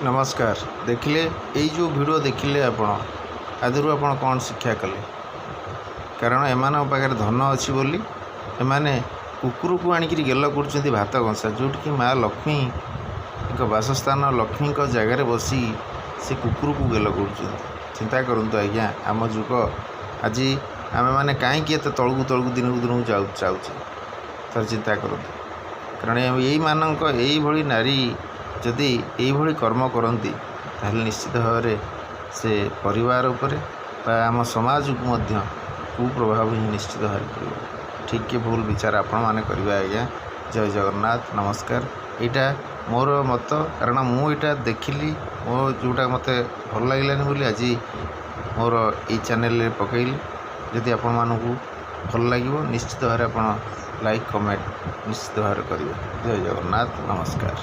नमस्कार। देखिले यही जो वीडियो देखिले आपण आदि आपण कौन शिक्षा कले कारण एमान पाखे धन अच्छी बोली एमाने कुकुर को आणिक गेल कर भात कंसा जोटि कि माँ लक्ष्मी एक बासस्थान लक्ष्मी जगार बसी से कुकुर को गेल कर चिंता करूँ आज्ञा आम जुग आज आम मैंने कहीं तलू तलू दिन को दिन जाऊे तर चिंता करूँ कारण यही मानक यही नारी जदि यही कर्म करती ताहले निश्चित भाव से परिवार उपरे आम समाज को मध्य कुप्रभाव ही निश्चित भाव पड़े। ठीक के भूल विचार आपण मैंने करेंगे आज्ञा। जय जगन्नाथ। नमस्कार। यहाँ मोर मत कारण मुझा देखिली मो जोटा मत भल लगलानी बोली आज मोर ये चैनल पकईली जदि आपण मानू भल लगे निश्चित भाव आप लाइक कमेंट निश्चित भाव करेंगे। जय जगन्नाथ। नमस्कार।